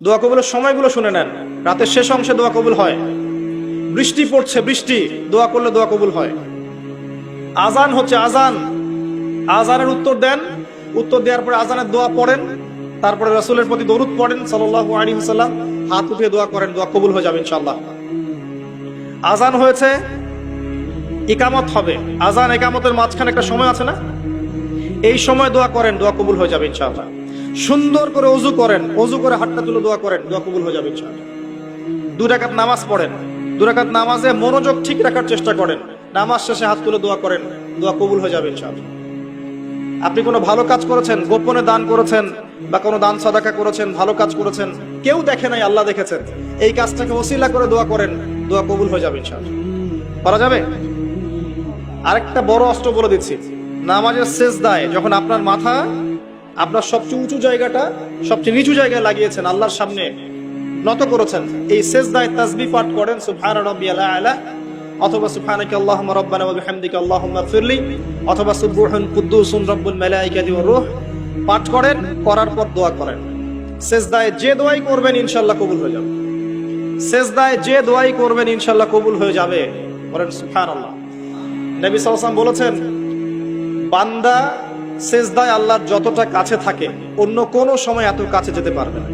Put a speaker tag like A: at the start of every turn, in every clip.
A: দোয়া কবুলের সময়গুলো শুনে নেন। রাতের শেষ অংশে দোয়া কবুল হয়। বৃষ্টি পড়ছে, বৃষ্টি, দোয়া করলে দোয়া কবুল হয়। আজান হচ্ছে, আজান, আজানের উত্তর দেন, উত্তর দেওয়ার পরে আজানের দোয়া পড়েন, তারপরে রাসূলের প্রতি দরুদ পড়েন সাল্লাল্লাহু আলাইহি ওয়াসাল্লাম, হাত উঠিয়ে দোয়া করেন, দোয়া কবুল হয়ে যাবে ইনশাআল্লাহ। আজান হয়েছে, ইকামত হবে, আজান ইকামতের মাঝখানে একটা সময় আছে না, এই সময় দোয়া করেন, দোয়া কবুল হয়ে যাবে ইনশাআল্লাহ। সুন্দর করে ওযু করেন, ওযু করে হাতটা তুলে দোয়া করেন, দোয়া কবুল হয়ে যাবে ইনশাআল্লাহ। 2 রাকাত নামাজ পড়েন, 2 রাকাত নামাজে মনোযোগ ঠিক রাখার চেষ্টা করেন, নামাজ শেষে হাত তুলে দোয়া করেন, দোয়া কবুল হয়ে যাবে ইনশাআল্লাহ। আপনি কোনো ভালো কাজ করেছেন, গোপনে দান করেছেন বা কোনো দান সাদাকা করেছেন, ভালো কাজ করেছেন, কেউ দেখে নাই, আল্লাহ দেখেছেন, এই কাজটাকে ওসিলা করে দোয়া করেন, দোয়া কবুল হয়ে যাবে ইনশাআল্লাহ। পারা যাবে? আরেকটা বড় অস্ত্র বলে দিচ্ছি, নামাজের সেজদায় যখন আপনার মাথা আপনার সবচেয়ে উঁচু জায়গাটা সবচেয়ে নিচু জায়গায় লাগিয়েছেন, আল্লাহর সামনে নত করেছেন, এই সেজদায় তাসবিহ পাঠ করেন, সুবহানা রাব্বিয়াল আ'লা, অথবা সুবহানাকা আল্লাহুম্মা রাব্বানা ওয়া বিহামদিকা আল্লাহুম্মা ইগফিরলি, অথবা সুবহুন কুদ্দুসুন রাব্বুল মালাইকাতি ওয়ার রূহ পাঠ করেন, করার পর দোয়া করেন। সেজদায় যে দোয়াই করবেন ইনশাআল্লাহ কবুল হয়ে যাবে। সেজদায় যে দোয়াই করবেন ইনশাআল্লাহ কবুল হয়ে যাবে, বলেন সুবহানাল্লাহ। নবী সাল্লাল্লাহু আলাইহি ওয়াসাল্লাম বলেছেন, বান্দা সেজদায় আল্লাহর যতটা কাছে থাকে অন্য কোনো সময় এত কাছে যেতে পারবে না।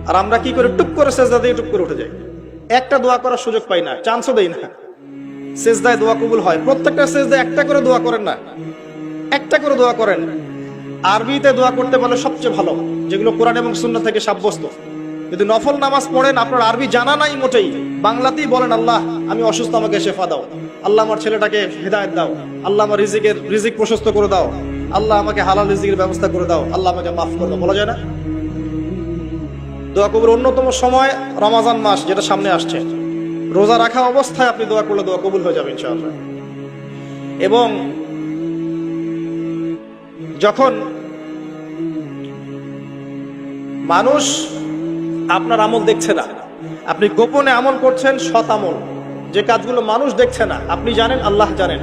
A: আর আমরা কি করে, টুক করে সেজদা দিয়ে টুক করে উঠে যাই, একটা দোয়া করার সুযোগ পাই না, চান্সও দেই না। সেজদায় দোয়া কবুল হয়, প্রত্যেকটা সেজদায় একটা করে দোয়া করেন না, একটা করে দোয়া করেন। আরবিতে দোয়া করতে পারলে সবচেয়ে ভালো, যেগুলো কোরআন এবং সুন্নাহ থেকে সাব্যস্ত। যদি নফল নামাজ পড়েন, আপনার আরবি জানা নাই মোটেই, বাংলাতেই বলেন, আল্লাহ আমি অসুস্থ, আমাকে শেফা দাও, আল্লাহ আমার ছেলেটাকে হেদায়েত দাও, আল্লাহ আমার রিজিক প্রশস্ত করে দাও, আল্লাহ আমাকে হালাল রিজিকের ব্যবস্থা করে দাও, আল্লাহ আমাকে মাফ করে দাও, বলা যায় না? দোয়া কবুল অন্যতম সময় রমাজান মাস, যেটা সামনে আসছে, রোজা রাখা অবস্থায় আপনি দোয়া করলে দোয়া কবুল হয়ে যাবে ইনশাআল্লাহ। এবং যখন মানুষ আপনার আমল দেখছে না, আপনি গোপনে আমল করছেন, সৎ আমল, যে কাজগুলো মানুষ দেখছে না, আপনি জানেন, আল্লাহ জানেন,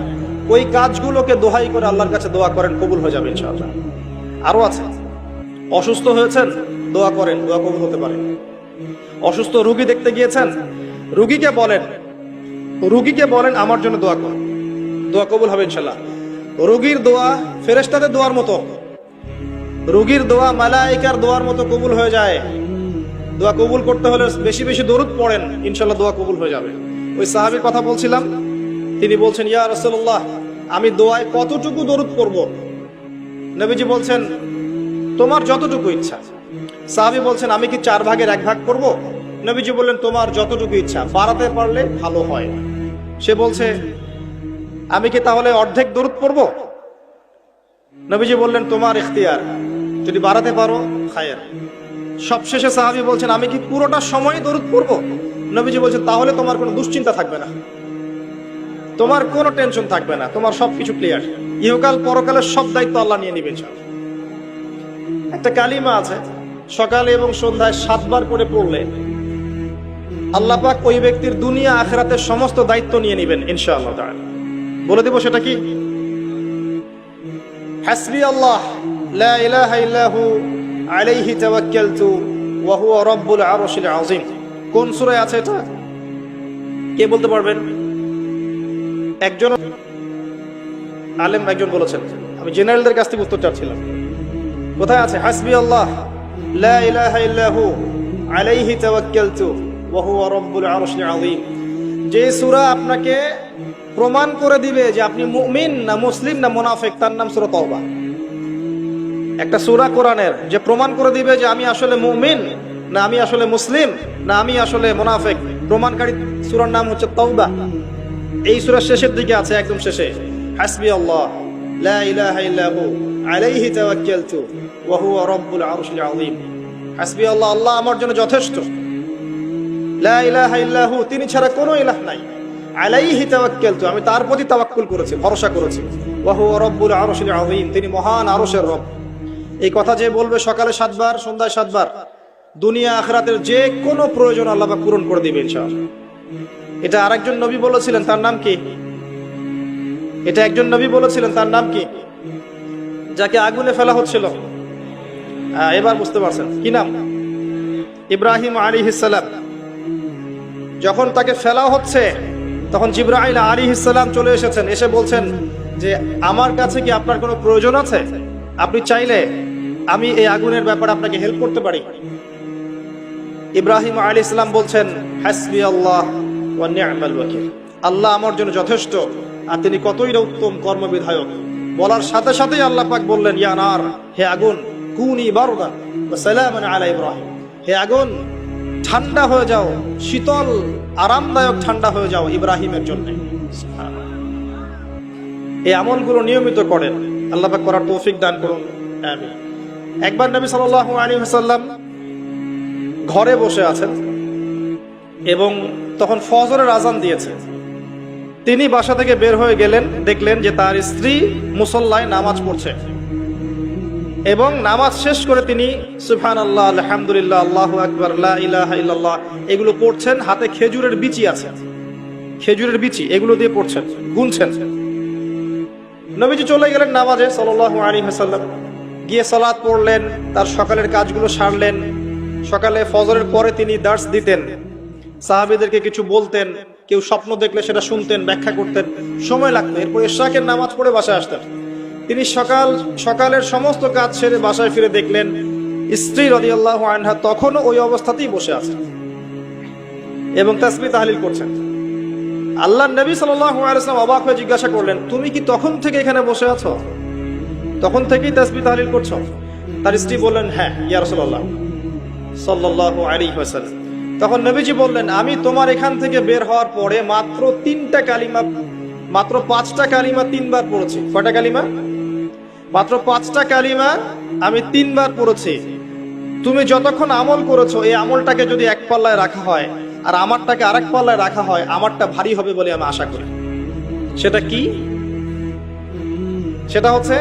A: ওই কাজগুলোকে দোহাই করে আল্লাহর কাছে দোয়া করেন, কবুল হয়ে যাবে ইনশাআল্লাহ। আরো আছে, অসুস্থ হয়েছেন, দোয়া করেন, দোয়া কবুল হতে পারে। অসুস্থ রোগী দেখতে গিয়েছেন, রোগীকে বলেন আমার জন্য দোয়া করুন, দোয়া কবুল হবে ইনশাআল্লাহ। রোগীর দোয়া ফেরেশতাদের দোয়ার মতো, রোগীর দোয়া মালায়েকার দোয়ার মতো কবুল হয়ে যায়। দোয়া কবুল করতে হলে বেশি বেশি দরুদ পড়েন, ইনশাআল্লাহ দোয়া কবুল হয়ে যাবে। ওই সাহাবীর কথা বলছিলাম, তিনি বলছেন, ইয়া রাসূলুল্লাহ, আমি দোয়ায় কতটুকু দরুদ পড়ব? নবীজি বলছেন, তোমার যতটুকু ইচ্ছা। সাহাবী বলছেন, আমি কি 4 ভাগের 1 ভাগ করব? নবীজি বললেন, তোমার যতটুকু ইচ্ছা, বাড়াতে পারলে ভালো হয়। সে বলছে, আমি কি তাহলে অর্ধেক দরুদ পড়ব? নবীজি বললেন, তোমার ইখতিয়ার, যদি বাড়াতে পারো খায়ের। সবশেষে সাহাবী বলছেন, আমি কি পুরোটা সময় দরুদ পড়ব? নবীজি বলছেন, তাহলে তোমার কোনো দুশ্চিন্তা থাকবে না, তোমার কোনো টেনশন থাকবে না, তোমার সবকিছু ক্লিয়ার, ইহকাল পরকালের সব দায়িত্ব আল্লাহ নিয়ে নিবেন। একটা কালিমা আছে, সকালে এবং সন্ধ্যায় 7 বার করে পড়লে আল্লাহ পাক ওই ব্যক্তির দুনিয়া আখিরাতের সমস্ত দায়িত্ব নিয়ে নেবেন ইনশাআল্লাহ তাআলা। বলে দেব সেটা কি? হাসবি আল্লাহ লা ইলাহা ইল্লাহু আলাইহি তাওয়াক্কালতু ওয়া হুয়া রাব্বুল আরশিল আযীম। কোন সূরায় আছে এটা? কে বলতে পারবেন? একজন আলেম একজন বলেছেন, আমি জেনারেলদের কাছ থেকে উত্তর চাচ্ছিলাম। কোথায় আছে? হাসবি আল্লাহ লা ইলাহা ইল্লাহু আলাইহি তাওয়াক্কালতু ওয়া হুয়া রাব্বুল আরশিল আযীম। যে সূরা আপনাকে প্রমাণ করে দিবে যে আপনি মুমিন না মুসলিম না মুনাফিক, তার নাম সূরা তাওবা। একটা সূরা কোরআনের যে প্রমাণ করে দিবে যে আমি আসলে মুমিন না আমি আসলে মুসলিম না আমি আসলে মুনাফিক, প্রমাণকারী সূরার নাম হচ্ছে তাওবা। এই সূরার শেষের দিকে আছে, একদম শেষে, হাসবি আল্লাহ লা ইলাহা ইল্লাহু আলাইহি তাওয়াক্কালতু ওয়া হুয়া রাব্বুল আরশিল আযীম। হাসবি আল্লাহ, আল্লাহ আমার জন্য যথেষ্ট, লা ইলাহা ইল্লাহু, তিনি ছাড়া কোনো ইলাহ নাই, আলাইহি তাওয়াক্কালতু, আমি তার প্রতি তাওয়াক্কুল করেছি, ভরসা করেছি, ওয়া হুয়া রাব্বুল আরশিল আযীম, তিনি মহান আরশের রব। এই কথা যে বলবে সকালে 7 বার, সন্ধ্যায় 7 বার, দুনিয়া আখিরাতের যে কোনো প্রয়োজন আল্লাহ পাক পূরণ করে দিবেন ইনশাআল্লাহ। এটা আরেকজন নবী বলেছিলেন, তার নাম কি? এটা একজন নবী বলেছিলেন, তার নাম কি? যাকে আগুনে ফেলা হচ্ছিল, এবার বুঝতে পারছেন কি নাম? ইব্রাহিম আলাইহিস সালাম যখন তাকে ফেলা হচ্ছে, তখন জিবরাইল আলাইহিস সালাম চলে এসেছেন, এসে বলছেন যে আমার কাছে কি আপনার কোনো প্রয়োজন আছে? আপনি চাইলে আমি এই আগুনের ব্যাপারে আপনাকে হেল্প করতে পারি। ইব্রাহিম আলাইহিস সালাম বলছেন, হাসবি আল্লাহ ওয়া নি'মাল ওয়াকিল, আল্লাহ আমার জন্য যথেষ্ট, আর তিনি কতই না উত্তম কর্মবিধায়ক। বলার সাথে সাথেই আল্লাহ পাক বললেন, ইয়া নার, হে আগুন, কুনি বারদান ওয়া সালামান আলা ইব্রাহিম, হে আগুন ঠান্ডা হয়ে যাও, শীতল আরামদায়ক ঠান্ডা হয়ে যাও ইব্রাহিমের জন্য। এই আমলগুলো নিয়মিত করেন, আল্লাহ পাক করার তৌফিক দান করুন, আমিন। একবার নবী সাল্লাল্লাহু আলাইহি ওয়াসাল্লাম ঘরে বসে আছেন এবং তখন ফজরের আজান দিয়েছে। তিনি বাসা থেকে বের হয়ে গেলেন, দেখলেন যে তার স্ত্রী মুসল্লায় নামাজ পড়ছে এবং নামাজ শেষ করে তিনি সুবহানাল্লাহ, আলহামদুলিল্লাহ, আল্লাহু আকবার, লা ইলাহা ইল্লাল্লাহ এগুলো পড়ছেন। হাতে খেজুরের বিচি আছে, খেজুরের বিচি, এগুলো দিয়ে পড়ছেন, গুনছেন। নবীজি চলে গেলেন নামাজে সাল্লাল্লাহু আলাইহি ওয়াসাল্লাম, গিয়ে সালাত পড়লেন, তার সকালের কাজগুলো সারলেন। সকালে ফজরের পরে তিনি দার্স দিতেন, সাহাবীদেরকে কিছু বলতেন, কেউ স্বপ্ন দেখলে সেটা শুনতেন, ব্যাখ্যা করতেন, সময় লাগতো। এরপর ইশরাকের নামাজ পড়ে বাসায় আসতেন। তিনি সকালের সমস্ত কাজ সেরে বাসায় ফিরে দেখলেন স্ত্রী রাদিয়াল্লাহু আনহা তখনও ওই অবস্থাতেই বসে আছেন এবং তাসবিহ তাহলিল করছেন। আল্লাহর নবী সাল্লাল্লাহু আলাইহি ওয়াসাল্লাম অবাক হয়ে জিজ্ঞাসা করলেন, তুমি কি তখন থেকে এখানে বসে আছো? তখন থেকেই তাসবিহ তাহলিল করছো? তার স্ত্রী বললেন, হ্যাঁ ইয়া রাসূলুল্লাহ সাল্লাল্লাহু আলাইহি ওয়াসাল্লাম। তখন নবীজি বললেন, আমি তোমার এখান থেকে বের হওয়ার পরে মাত্র 5টা কালিমা 3 বার পড়েছি। কয়টা কালিমা? মাত্র 5টা কালিমা আমি 3 বার পড়েছি। তুমি যতক্ষণ আমল করেছো, এই আমলটাকে যদি এক পাল্লায় রাখা হয় আর আমারটাকে আরেক পাল্লায় রাখা হয়, আমারটা ভারী হবে বলে আমি আশা করি। সেটা কি? সেটা হচ্ছে,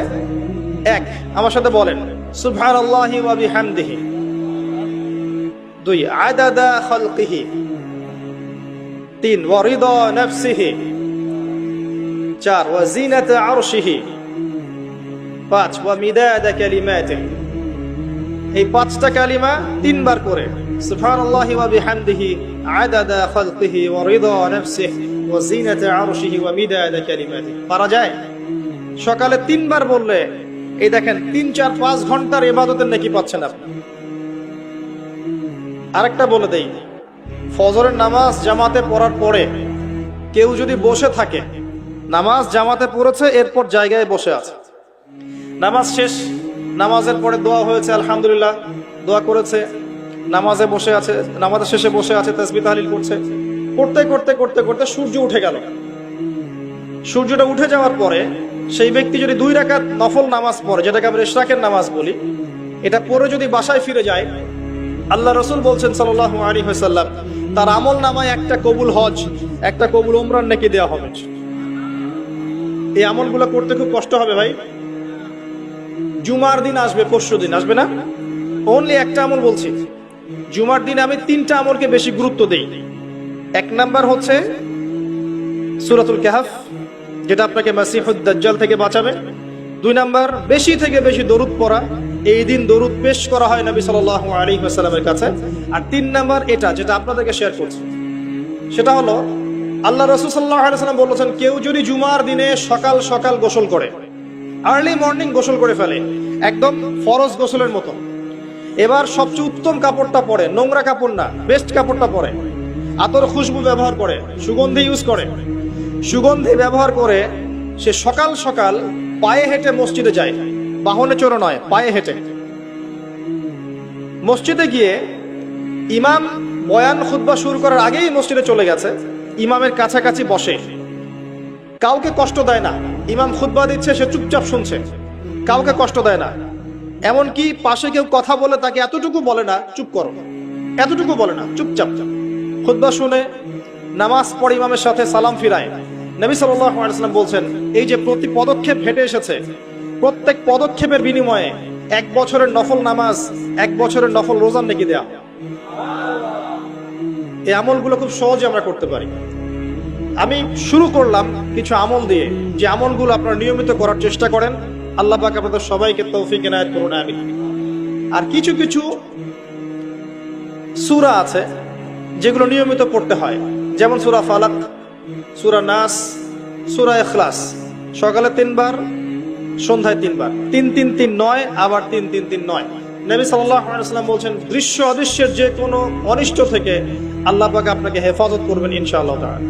A: এক, আমার সাথে বলেন সুবহানাল্লাহি ওয়া বিহামদিহি। 2, আদাদা খালকিহি। 3, ওয়া রিদা নাফসিহি। 4, ওয়া জিনাতা আরশিহি। 5, ওয়া মিদাদা কালিমাতিহি। এই 5টা কালিমা 3 বার করে, সুবহানাল্লাহি ওয়া বিহামদিহি, আদাদা খালকিহি, ওয়া রিদা নাফসিহি, ওয়া জিনাতা আরশিহি, ওয়া মিদাদা কালিমাতিহি। পারা যায়? সকালে 3 বার বললে এই দেখেন 3, 4, 5 ঘন্টার ইবাদতের নেকি পাচ্ছেন আপনি। আরেকটা বলে দেই, ফজরের নামাজ জামাতে পড়ার পরে কেউ যদি বসে থাকে, নামাজ জামাতে পড়েছে এরপর জায়গায় বসে আছে, নামাজ শেষ, নামাজের পরে দোয়া হয়েছে, আলহামদুলিল্লাহ দোয়া করেছে, নামাজে বসে আছে, নামাজের শেষে বসে আছে, তাসবিহ তাহলিল করছে, করতে করতে করতে করতে সূর্য উঠে গেল। সূর্যটা উঠে যাওয়ার পরে সেই ব্যক্তি যদি 2 রাকাত নফল নামাজ পড়ে, যেটাকে আমরা ইশরাকের নামাজ বলি, এটা পরে যদি বাসায় ফিরে যায়, আল্লাহ রাসূল বলছেন সাল্লাল্লাহু আলাইহি ওয়াসাল্লাম, তার আমল নামায় একটা কবুল হজ, একটা কবুল উমরার নেকি দেওয়া হবে। এই আমলগুলো করতে খুব কষ্ট হবে ভাই। জুমার দিন আসবে, পরশু দিন আসবে না, অনলি একটা আমল বলছি। জুমার দিন আমি 3টা আমলকে বেশি গুরুত্ব দেই। 1 নাম্বার হচ্ছে সূরাতুল কাহফ, যেটা আপনাকে মাসিহুদ দাজ্জাল থেকে বাঁচাবে। 2 নাম্বার বেশি থেকে বেশি দরুদ পড়া, এই দিন দরুদ পেশ করা হয় নবী সাল্লাল্লাহু আলাইহি ওয়াসাল্লামের কাছে। আর 3 নাম্বার এটা, যেটা আপনাদেরকে শেয়ার করছি, সেটা হলো আল্লাহ রাসূল সাল্লাল্লাহু আলাইহি ওয়াসাল্লাম বলেছেন, কেউ যদি জুমার দিনে সকাল সকাল গোসল করে, আর্লি মর্নিং গোসল করে ফেলে, একদম ফরজ গোসলের মতো, এবার সবচেয়ে উত্তম কাপড়টা পরে, নোংরা কাপড় না, বেস্ট কাপড়টা পরে, আতর খুশবু ব্যবহার করে, সুগন্ধি ইউজ করে, সুগন্ধি ব্যবহার করে সে সকাল সকাল পায়ে হেঁটে মসজিদে যায়, বাহনে চড়ে নয়, পায়ে হেঁটে মসজিদে গিয়ে ইমাম বয়ান খুতবা শুরু করার আগেই মসজিদে চলে গেছে, ইমামের কাছাকাছি বসে, কাউকে কষ্ট দেয় না। ইমাম খুতবা দিচ্ছে, সে চুপচাপ শুনছে, কাউকে কষ্ট দেয় না। এমনকি পাশে কেউ কথা বলে তাকে এতটুকু বলে না চুপ করো, এতটুকু বলে না, চুপচাপ খুতবা শুনে নামাজ পড়ে ইমামের সাথে সালাম ফিরায়। নবী সাল্লাল্লাহু আলাইহি ওয়াসাল্লাম বলছেন, এই যে প্রতি পদক্ষেপ হেঁটে এসেছে, প্রত্যেক পদক্ষেপের বিনিময়ে 1 বছরের নফল নামাজ, 1 বছরের নফল রোজার নেকি দেয়া। এই আমলগুলো খুব সহজে আমরা করতে পারি। আমি শুরু করলাম কিছু আমল দিয়ে, যে আমলগুলো আপনারা নিয়মিত করার চেষ্টা করেন। আল্লাহ পাক আপনাদের সবাইকে তৌফিক এনায়েত করুন, আমিন। আর কিছু কিছু সূরা আছে যেগুলো নিয়মিত পড়তে হয়, যেমন সূরা ফালাক, সূরা নাস, সূরা ইখলাস। সকালে 3 বার, সন্ধ্যায় 3 বার। 3-3-3-9, আবার 3-3-3-9। নবী সাল্লাল্লাহু আলাইহি ওয়াসাল্লাম বলছেন, দৃশ্য অদৃশ্যের যে কোনো অনিষ্ট থেকে আল্লাহ পাক আপনাকে হেফাজত করবেন ইনশাআল্লাহ তাআলা।